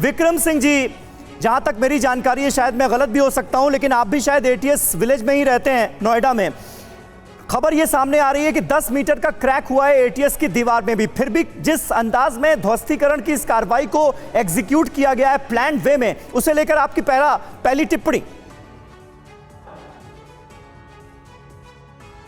विक्रम सिंह जी, जहां तक मेरी जानकारी है, शायद मैं गलत भी हो सकता हूं, लेकिन आप भी शायद एटीएस विलेज में ही रहते हैं, नोएडा में। खबर यह सामने आ रही है कि 10 मीटर का क्रैक हुआ है एटीएस की दीवार में भी, फिर भी जिस अंदाज में ध्वस्तीकरण की इस कार्रवाई को एग्जीक्यूट किया गया है प्लान वे में, उसे लेकर आपकी पहली टिप्पणी।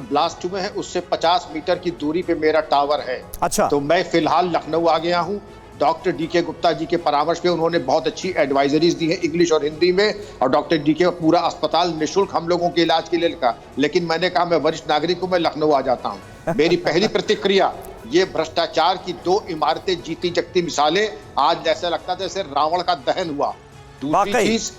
ब्लास्ट हुए हैं उससे 50 मीटर की दूरी पे मेरा टावर है। अच्छा। तो मैं फिलहाल लखनऊ आ गया हूं। डॉक्टर डीके गुप्ता जी के परामर्श पे उन्होंने बहुत अच्छी एडवाइजरीज दी है इंग्लिश और हिंदी में, और डॉक्टर डीके पूरा अस्पताल निःशुल्क हम लोगों के इलाज के लिए लिखा। लेकिन मैंने कहा मैं वरिष्ठ नागरिक हूं, मैं लखनऊ आ जाता हूं। मेरी पहली प्रतिक्रिया, ये भ्रष्टाचार की 2 इमारतें जीती जगती मिसालें, आज ऐसा लगता था जैसे रावण का दहन हुआ। दूसरी चीज,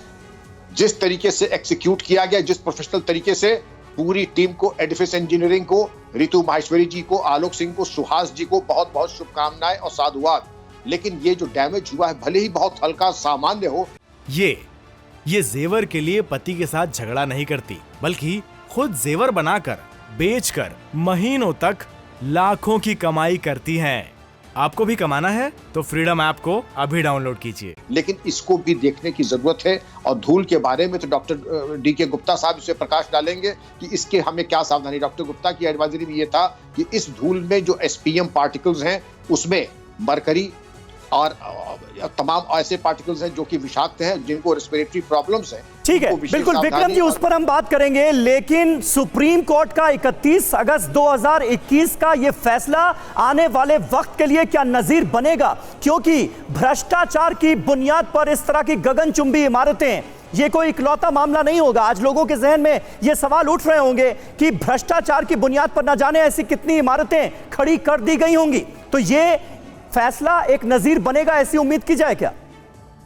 जिस तरीके से एग्जीक्यूट किया गया, जिस प्रोफेशनल तरीके से पूरी टीम को, एडिफिस इंजीनियरिंग को, रितु माहेश्वरी जी को, आलोक सिंह को, सुहास जी को बहुत बहुत शुभकामनाएं और साधुवाद। लेकिन ये जो डैमेज हुआ है, भले ही बहुत हल्का सामान्य हो, ये जेवर के लिए पति के साथ झगड़ा नहीं करती, बल्कि खुद जेवर बनाकर बेचकर महीनों तक लाखों की कमाई करती हैं। आपको भी कमाना है तो फ्रीडम ऐप को अभी डाउनलोड कीजिए। लेकिन इसको भी देखने की जरूरत है। और धूल के बारे में तो डॉक्टर डीके गुप्ता साहब इस पे प्रकाश डालेंगे कि इसके हमें क्या सावधानी। डॉक्टर गुप्ता की एडवाइजरी में ये था कि इस धूल में जो एसपीएम पार्टिकल्स हैं, उसमें मरकरी और तमाम ऐसे पार्टिकल्स हैं जो कि विषाक्त हैं, जिनको रेस्पिरेटरी प्रॉब्लम्स हैं। ठीक है, बिल्कुल विक्रम जी, उस पर हम बात करेंगे। लेकिन सुप्रीम कोर्ट का 31 अगस्त 2021 का यह फैसला आने वाले वक्त के लिए क्या नजीर बनेगा? क्योंकि भ्रष्टाचार की बुनियाद पर इस तरह की गगनचुंबी इमारतें, ये कोई इकलौता मामला नहीं होगा। आज लोगों के जहन में ये सवाल उठ रहे होंगे कि भ्रष्टाचार की बुनियाद पर न जाने ऐसी कितनी इमारतें खड़ी कर दी गई होंगी। तो ये फैसला एक नजीर बनेगा, ऐसी उम्मीद की जाए क्या?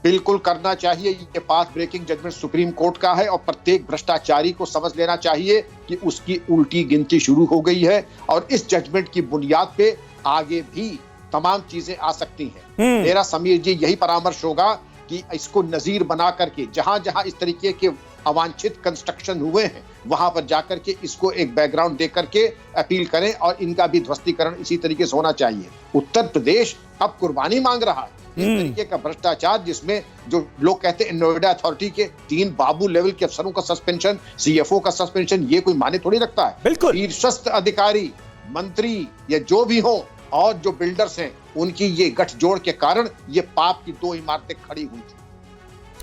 बिल्कुल करना चाहिए। ये path breaking judgement supreme court का है और प्रत्येक भ्रष्टाचारी को समझ लेना चाहिए कि उसकी उल्टी गिनती शुरू हो गई है, और इस जजमेंट की बुनियाद पे आगे भी तमाम चीजें आ सकती हैं। मेरा समीर जी यही परामर्श होगा कि इसको नजीर बना करके जहां जहां इस तरीके के अवांछित कंस्ट्रक्शन हुए हैं, वहां पर जाकर के इसको एक बैकग्राउंड दे करके अपील करें, और इनका भी ध्वस्तीकरण इसी तरीके से होना चाहिए। उत्तर प्रदेश अब कुर्बानी मांग रहा है इस तरीके का भ्रष्टाचार, जिसमें जो लोग कहते हैं नोएडा अथॉरिटी के 3 बाबू लेवल के अफसरों का सस्पेंशन, सीएफओ का सस्पेंशन, ये कोई माने थोड़ी रखता है। बिल्कुल। शीर्षस्थ अधिकारी, मंत्री या जो भी हो, और जो बिल्डर्स हैं, उनकी ये गठजोड़ के कारण ये पाप की 2 इमारतें खड़ी हुई थी।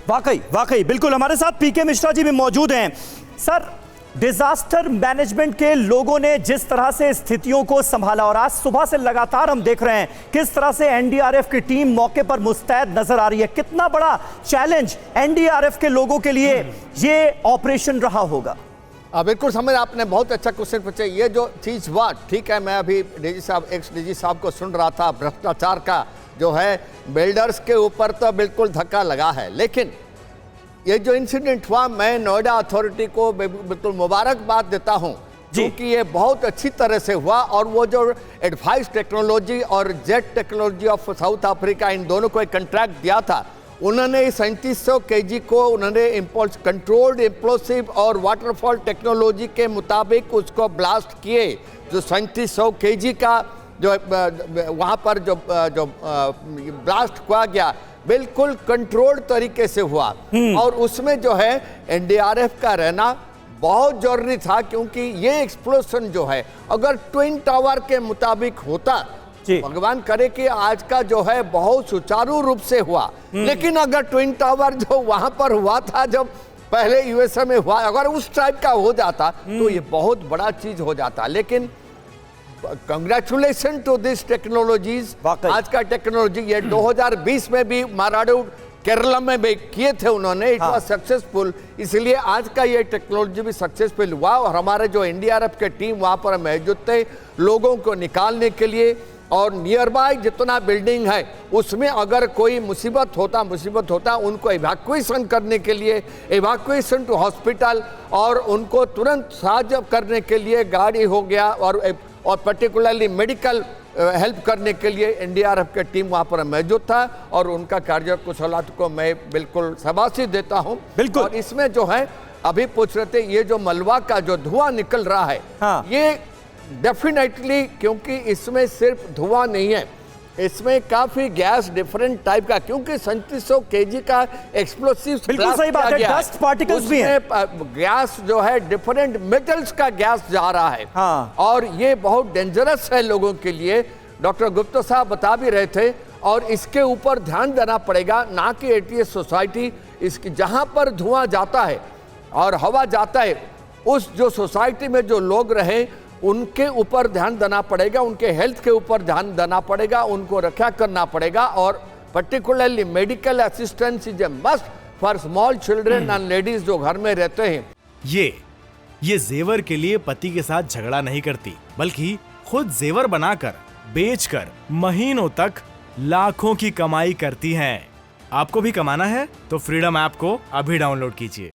वाकई बिल्कुल। हमारे साथ पीके मिश्रा जी भी मौजूद हैं। सर, डिजास्टर मैनेजमेंट के लोगों ने जिस तरह से स्थितियों को संभाला, और आज सुबह से लगातार हम देख रहे हैं किस तरह से एनडीआरएफ की टीम मौके पर मुस्तैद नजर आ रही है। कितना बड़ा चैलेंज एनडीआरएफ के लोगों के लिए ये ऑपरेशन रहा होगा? बिल्कुल समझ, आपने बहुत अच्छा क्वेश्चन पूछा। ये जो चीज़ हुआ, ठीक है, मैं अभी डीजी साहब, एक्स डीजी साहब को सुन रहा था। भ्रष्टाचार का जो है बिल्डर्स के ऊपर तो बिल्कुल धक्का लगा है, लेकिन ये जो इंसिडेंट हुआ, मैं नोएडा अथॉरिटी को बिल्कुल मुबारकबाद देता हूं, क्योंकि ये बहुत अच्छी तरह से हुआ। और वो जो एडवाइस टेक्नोलॉजी और jet technology of South Africa, इन दोनों को एक कॉन्ट्रैक्ट दिया था। उन्होंने 3700 kg को उन्होंने इम्पल्स कंट्रोल्ड इम्प्लोसिव और वाटरफॉल टेक्नोलॉजी के मुताबिक उसको ब्लास्ट किए। जो 3700 kg का जो वहाँ पर जो ब्लास्ट हुआ गया, बिल्कुल कंट्रोल्ड तरीके से हुआ। और उसमें जो है एनडीआरएफ का रहना बहुत जरूरी था, क्योंकि ये एक्सप्लोजन जो है अगर ट्विन टावर के मुताबिक होता, भगवान करे कि आज का जो है बहुत सुचारू रूप से हुआ, लेकिन अगर ट्विन टावर जो वहां पर हुआ था, जब पहले यूएसए में हुआ, अगर उस टाइप का हो जाता तो ये बहुत बड़ा चीज हो जाता। लेकिन कंग्रेचुलेशन टू दिस टेक्नोलॉजीज। आज का टेक्नोलॉजी ये 2020 में भी माराडू केरला में भी किए थे उन्होंने, इट वाज सक्सेसफुल, इसलिए आज का ये टेक्नोलॉजी भी सक्सेसफुल हुआ। और हमारे जो एनडीआरएफ के टीम वहां पर मौजूद थे लोगों को निकालने के लिए, और नियर बाय जितना बिल्डिंग है उसमें अगर कोई मुसीबत होता उनको इवैक्यूएशन करने के लिए, इवैक्यूएशन टू हॉस्पिटल, और उनको तुरंत सहायता करने के लिए गाड़ी हो गया, और पर्टिकुलरली मेडिकल हेल्प करने के लिए एनडीआरएफ की टीम वहां पर मौजूद था। और उनका कार्यकुशलता को मैं बिल्कुल शाबाशी देता हूं। और इसमें जो है अभी पूछ रहे थे, ये जो मलबा का जो धुआं निकल रहा है, ये डेफिनेटली, क्योंकि इसमें सिर्फ धुआं नहीं है, इसमें काफी गैस डिफरेंट टाइप का, क्योंकि 3700 केजी का एक्सप्लोसिव बिल्कुल सही बात है, डस्ट पार्टिकल्स भी हैं। गैस जो है डिफरेंट मेटल्स का गैस जा रहा है। हाँ। और ये बहुत डेंजरस है लोगों के लिए, डॉक्टर गुप्ता साहब बता भी रहे थे। और इसके ऊपर ध्यान देना पड़ेगा, ना कि एटीएस सोसाइटी, इसकी जहां पर धुआं जाता है और हवा जाता है, उस जो सोसाइटी में जो लोग रहे उनके ऊपर ध्यान देना पड़ेगा, उनके हेल्थ के ऊपर ध्यान देना पड़ेगा, उनको रक्षा करना पड़ेगा। और particularly medical assistance is a must for small children and ladies जो घर में रहते हैं। ये जेवर के लिए पति के साथ झगड़ा नहीं करती, बल्कि खुद जेवर बनाकर बेचकर महीनों तक लाखों की कमाई करती हैं। आपको भी कमाना है तो फ्रीडम ऐप को अभी डाउनलोड कीजिए।